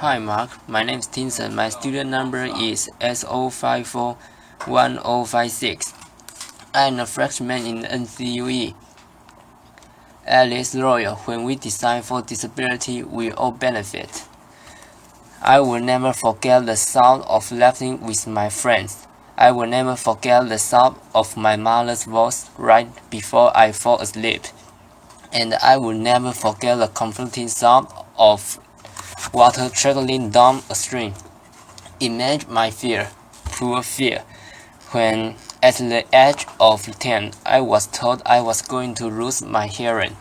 Hi Mark, my name is Tinson. My student number is S0541056. I'm a freshman in NCUE. Alice Royal, when we design for disability, we all benefit. I will never forget the sound of laughing with my friends. I will never forget the sound of my mother's voice right before I fall asleep. And I will never forget the comforting sound of water trickling down a stream. Imagine my fear, poor fear, when at the age of 10 I was told I was going to lose my hearing.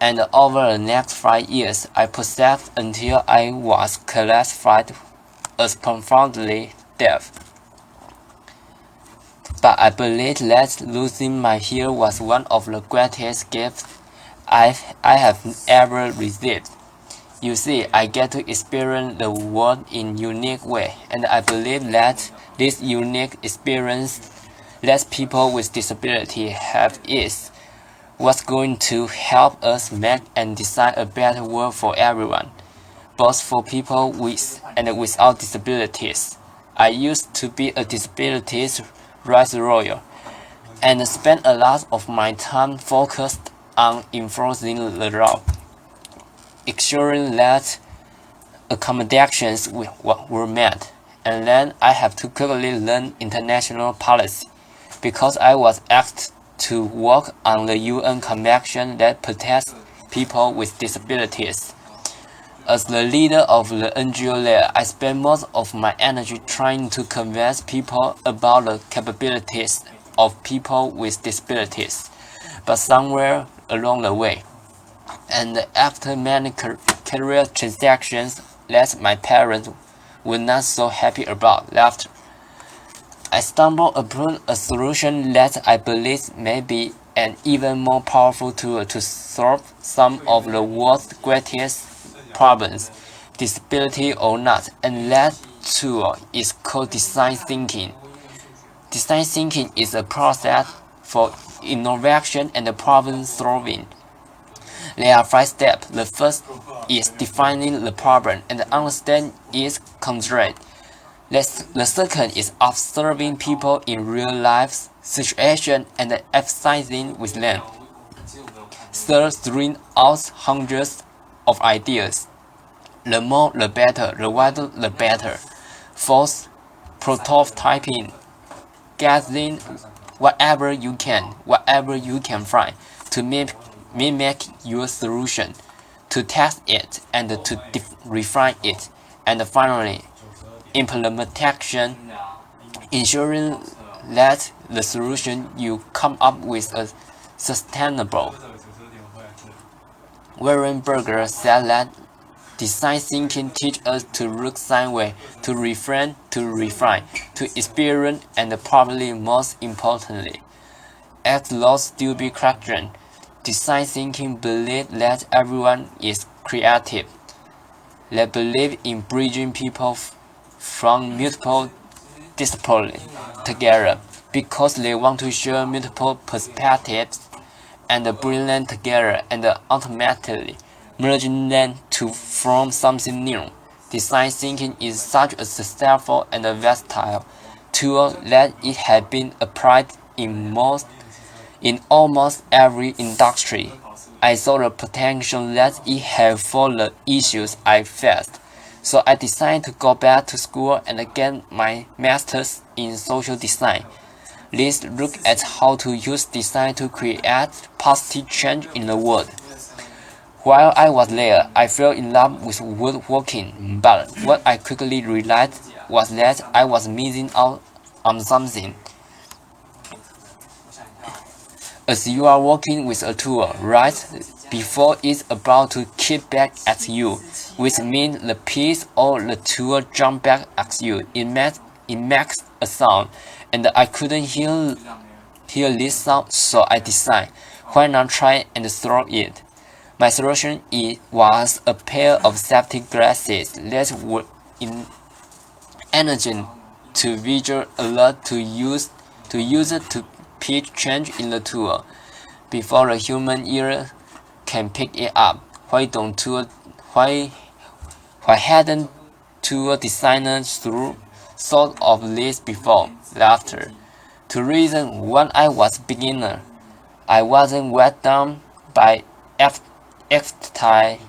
And over the next 5 years I persisted until I was classified as profoundly deaf. But I believe that losing my hearing was one of the greatest gifts I have ever received. You see, I get to experience the world in a unique way, and I believe that this unique experience that people with disability have is what's going to help us make and design a better world for everyone, both for people with and without disabilities. I used to be a disabilities rights lawyer, and spent a lot of my time focused on enforcing the law, ensuring that accommodations were met, and then I have to quickly learn international policy, because I was asked to work on the UN Convention that protects people with disabilities. As the leader of the NGO there, I spend most of my energy trying to convince people about the capabilities of people with disabilities, but somewhere along the way, and after many career transactions that my parents were not so happy about left, I stumbled upon a solution that I believe may be an even more powerful tool to solve some of the world's greatest problems, disability or not, and that tool is called design thinking. Design thinking is a process for innovation and problem solving. There are 5 steps. The first is defining the problem and understand its constraint. The second is observing people in real life situations and emphasizing with them. Third, throwing out hundreds of ideas. The more the better, the wider the better. Fourth, prototyping. Gathering whatever you can find to mimic your solution, to test it and to refine it, and finally, implementation, ensuring that the solution you come up with is sustainable. Warren Burger said that design thinking teaches us to look sideways, to refrain, to refine, to experience, and probably most importantly, act lost to be question. Design thinking believes that everyone is creative. They believe in bridging people from multiple disciplines together because they want to share multiple perspectives and bring them together and ultimately merging them to form something new. Design thinking is such a successful and versatile tool that it has been applied in almost every industry. I saw the potential that it had for the issues I faced, so I decided to go back to school and get my master's in social design. Let's look at how to use design to create positive change in the world. While I was there, I fell in love with woodworking, but what I quickly realized was that I was missing out on something. As you are working with a tool, right before it's about to kick back at you, which means the piece or the tool jump back at you, it makes a sound, and I couldn't hear this sound, so I decided, why not try and solve it? My solution was a pair of safety glasses that were energetic to visual alert to use it to pitch change in the tool before the human ear can pick it up. Why Why hadn't to a designer thought of this before? Laughter. To reason, when I was beginner, I wasn't weighed down by expertise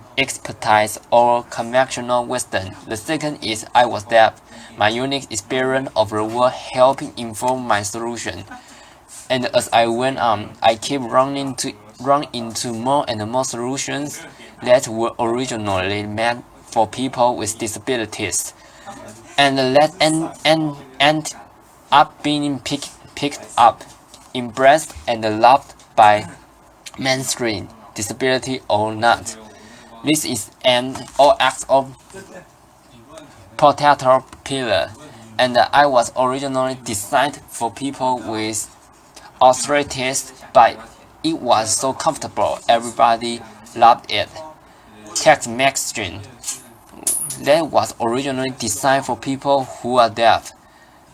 or conventional wisdom. The second is I was deaf. My unique experience of the world helping inform my solution. And as I went on, I kept run into more and more solutions that were originally meant for people with disabilities, and that end up being picked up, embraced, and loved by mainstream, disability or not. This is an all act of potato pillar, and I was originally designed for people with arthritis, but it was so comfortable, everybody loved it. Text messaging that was originally designed for people who are deaf,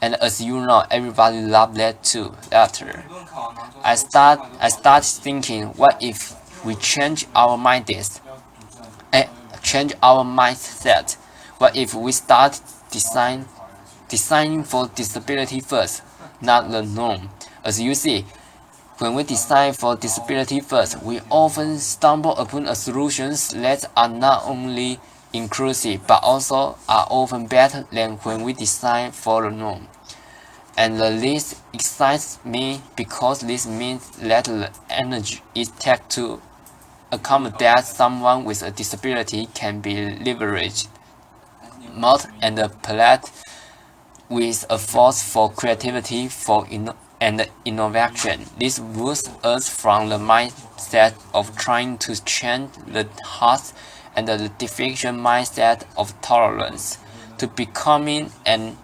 and as you know, everybody loved that too. Later, I started thinking, what if we change our mindset? What if we start designing for disability first, not the norm? As you see, when we design for disability first, we often stumble upon solutions that are not only inclusive but also are often better than when we design for the norm. And this excites me because this means that the energy it takes to accommodate someone with a disability can be leveraged, molded and applied with a force for creativity and innovation. This moves us from the mindset of trying to change the heart and the deficient mindset of tolerance to becoming an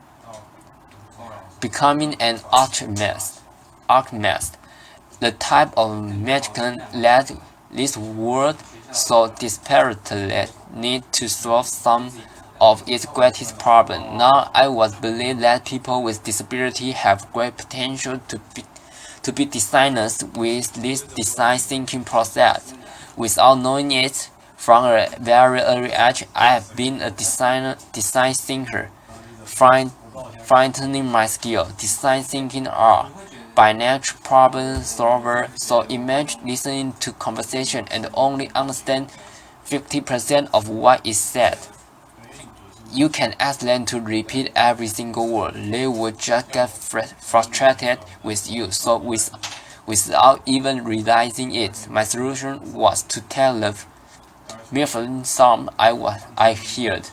alchemist, the type of magician that this world so desperately needs to solve some of its greatest problems. Now I was believe that people with disability have great potential to be designers with this design thinking process. Without knowing it, from a very early age, I have been a design thinker, finding my skill. Design thinking are by nature problem solver, so imagine listening to conversation and only understand 50% of what is said. You can ask them to repeat every single word. They would just get frustrated with you. So without even realizing it, my solution was to tell the mirroring sound I heard.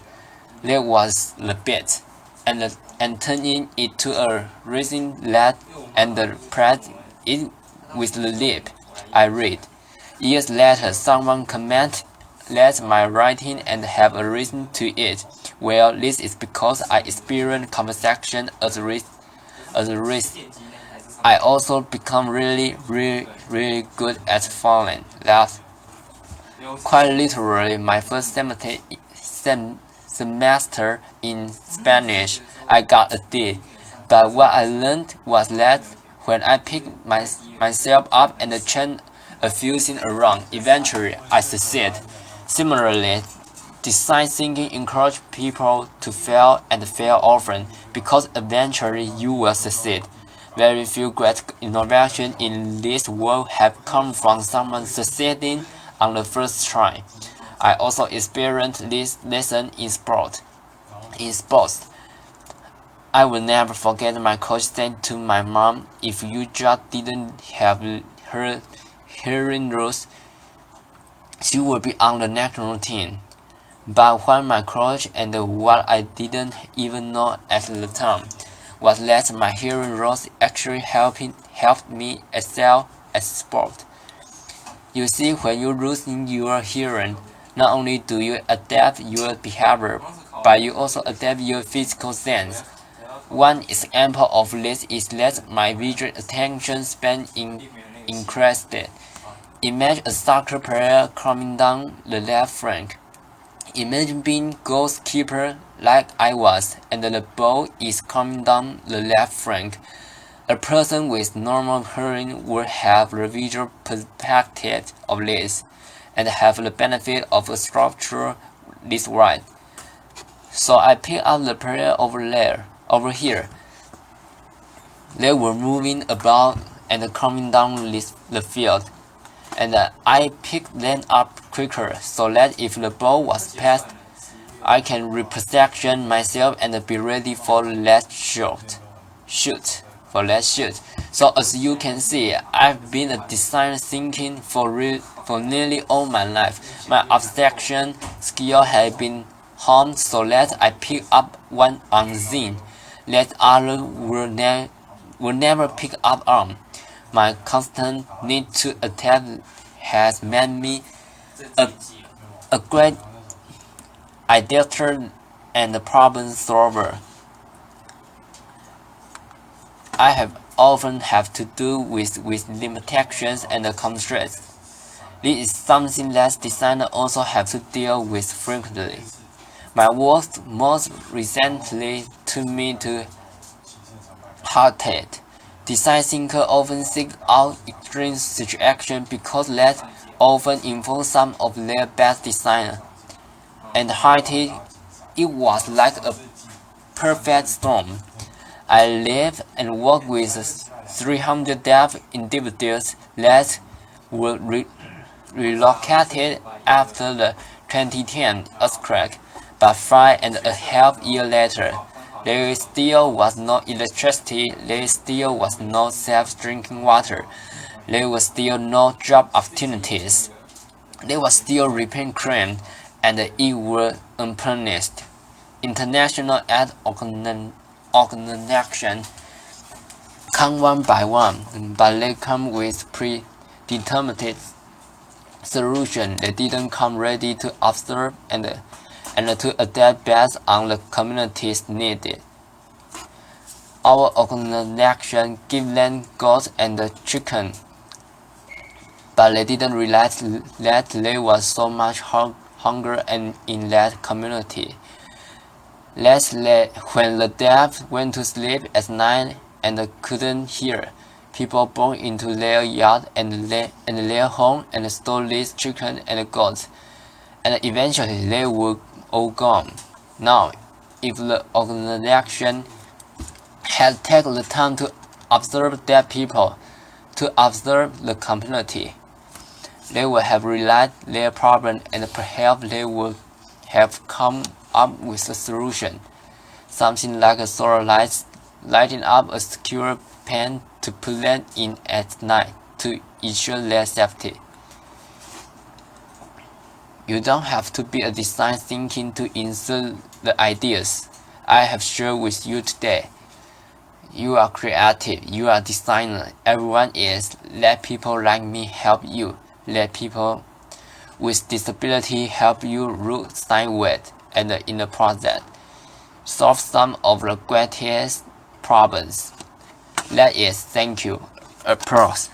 That was the beat, and turning it to a rhythm that and press it with the lip. I read. Years later, someone commented that my writing and have a reason to it. Well, this is because I experienced conversation as a risk. I also become really good at falling. That quite literally my first semester in Spanish, I got a D. But what I learned was that when I picked myself up and changed a few things around, eventually I succeed. Similarly, design thinking encourages people to fail and fail often because eventually you will succeed. Very few great innovations in this world have come from someone succeeding on the first try. I also experienced this lesson in sports. I will never forget my coach said to my mom, if you just didn't have her hearing loss, she would be on the national team. But what my coach and what I didn't even know at the time was that my hearing loss actually helped me excel at sport. You see, when you lose your hearing, not only do you adapt your behavior, but you also adapt your physical sense. One example of this is that my visual attention span increased. Imagine a soccer player coming down the left flank. Imagine being goalkeeper like I was, and the ball is coming down the left flank. A person with normal hearing would have the visual perspective of this, and have the benefit of a structure this right. So I picked up the player over here. They were moving about and coming down the field, and I picked them up quicker so that if the ball was passed, I can reposition myself and be ready for that shoot. So as you can see, I've been a design thinking for nearly all my life. My abstraction skill has been honed so that I pick up one unseen that others will never pick up on. My constant need to attack has made me a great ideator and problem solver. I have often have to do with limitations and constraints. This is something that designers also have to deal with frequently. My work most recently took me to hearted. Design thinkers often seek out extreme situations because that often informs some of their best design. And hearted, it was like a perfect storm. I live and work with 300 deaf individuals that were relocated after the 2010 earthquake, but 5.5 years later, there still was no electricity, there still was no safe drinking water, there were still no job opportunities, there was still repair crime, and it was unpunished. International aid organizations come one by one, but they come with predetermined solutions. They didn't come ready to observe and to adapt based on the community's needed. Our organization give them goats and chicken, but they didn't realize that there was so much hunger in that community. When the deaf went to sleep at night and couldn't hear, people broke into their yard and their home and stole these chickens and goats, and eventually they were all gone. Now, if the organization had taken the time to observe deaf people, to observe the community, they would have realized their problem and perhaps they would have come up with a solution. Something like a solar lighting up a secure pen to put them in at night to ensure their safety. You don't have to be a design thinking to insert the ideas I have shared with you today. You are creative, you are a designer, everyone is. Let people like me help you. Let people with disability help you root design with, and in the process, solve some of the greatest problems. That is, thank you. Applause.